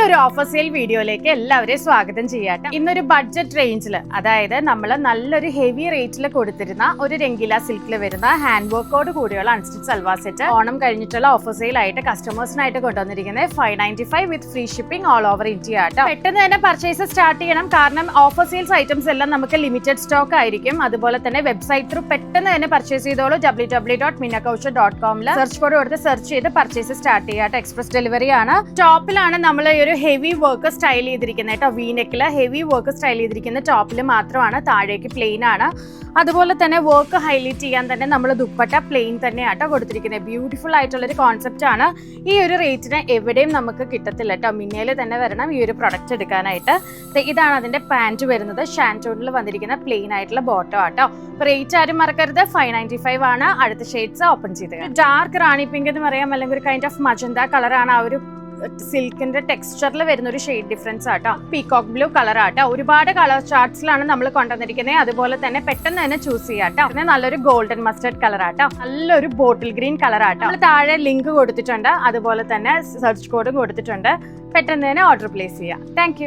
ഒരു offer sale വീഡിയോയിലേക്ക് എല്ലാവരെയും സ്വാഗതം ചെയ്യാട്ടെ. ഇന്നൊരു ബഡ്ജറ്റ് റേഞ്ചിൽ, അതായത് നമ്മൾ നല്ലൊരു ഹെവി റേറ്റിൽ കൊടുത്തിരുന്ന ഒരു രംഗീല സിൽക്കിൽ വരുന്ന ഹാൻഡ് വർക്കോട് കൂടിയുള്ള അൺസ്റ്റിച്ച് സൽവാർ സെറ്റ് ഓണം കഴിഞ്ഞിട്ടുള്ള ഓഫർ സെയിൽ ആയിട്ട് കസ്റ്റമേഴ്സിനായിട്ട് കൊണ്ടുവന്നിരിക്കുന്നത് 595 വിത്ത് free shipping all over India ആട്ടോ. പെട്ടെന്ന് തന്നെ പർച്ചേസ് സ്റ്റാർട്ട് ചെയ്യണം, കാരണം ഓഫർ സെയിൽസ് ഐറ്റംസ് എല്ലാം നമുക്ക് ലിമിറ്റഡ് സ്റ്റോക്ക് ആയിരിക്കും. അതുപോലെ തന്നെ വെബ്സൈറ്റ് ത്രൂ പെട്ടെന്ന് തന്നെ പർച്ചേസ് ചെയ്തോളൂ. www.minnakaushal.com സെർച്ച് കോഡ് കൊടുത്ത് സെർച്ച് ചെയ്ത് പർച്ചേസ് സ്റ്റാർട്ട് ചെയ്യാട്ടോ. എക്സ്പ്രസ് ഡെലിവറി ആണ്. ടോപ്പിലാണ് നമ്മൾ ഒരു ഹെവി വർക്ക് സ്റ്റൈൽ ചെയ്തിരിക്കുന്നത് കേട്ടോ. വീനെക്കില് ഹെവി വർക്ക് സ്റ്റൈൽ ചെയ്തിരിക്കുന്ന ടോപ്പിൽ മാത്രമാണ്, താഴേക്ക് പ്ലെയിൻ ആണ്. അതുപോലെ തന്നെ വർക്ക് ഹൈലൈറ്റ് ചെയ്യാൻ തന്നെ നമ്മൾ ദുപ്പട്ട പ്ലെയിൻ തന്നെയാട്ടോ കൊടുത്തിരിക്കുന്നത്. ബ്യൂട്ടിഫുൾ ആയിട്ടുള്ളൊരു കോൺസെപ്റ്റ് ആണ്. ഈ ഒരു റേറ്റിന് എവിടെയും നമുക്ക് കിട്ടത്തില്ല കേട്ടോ. മിന്നയിൽ തന്നെ വരണം ഈ ഒരു പ്രൊഡക്റ്റ് എടുക്കാനായിട്ട്. ഇതാണ് അതിന്റെ പാന്റ് വരുന്നത്. ഷാൻറ്റോണിൽ വന്നിരിക്കുന്ന പ്ലെയിൻ ആയിട്ടുള്ള ബോട്ടം ആട്ടോ. റേറ്റ് ആരും മറക്കരുത്, 595 ആണ്. അടുത്ത ഷെയ്ഡ്സ് ഓപ്പൺ ചെയ്ത് ഡാർക്ക് റാണി പിങ്ക് എന്ന് പറയാം, അല്ലെങ്കിൽ ഒരു കൈൻഡ് ഓഫ് മജന്ത കളറാണ്. ആ ഒരു സിൽക്കിന്റെ ടെക്സ്ചറിൽ വരുന്ന ഒരു ഷെയ്ഡ് ഡിഫറൻസ് ആട്ടോ. പീകോക്ക് ബ്ലൂ കളർ ആട്ടോ. ഒരുപാട് കളർ ചാർട്ട്സിലാണ് നമ്മൾ കൊണ്ടുവന്നിരിക്കുന്നത്. അതുപോലെ തന്നെ പെട്ടെന്ന് തന്നെ ചൂസ് ചെയ്യാട്ടോ. പിന്നെ നല്ലൊരു ഗോൾഡൻ മസ്റ്റർഡ് കളർ ആട്ടോ. നല്ലൊരു ബോട്ടിൽ ഗ്രീൻ കളർ ആട്ടോ. നമ്മൾ താഴെ ലിങ്ക് കൊടുത്തിട്ടുണ്ട്, അതുപോലെ തന്നെ സെർച്ച് കോഡും കൊടുത്തിട്ടുണ്ട്. പെട്ടെന്ന് തന്നെ ഓർഡർ പ്ലേസ് ചെയ്യാം. താങ്ക്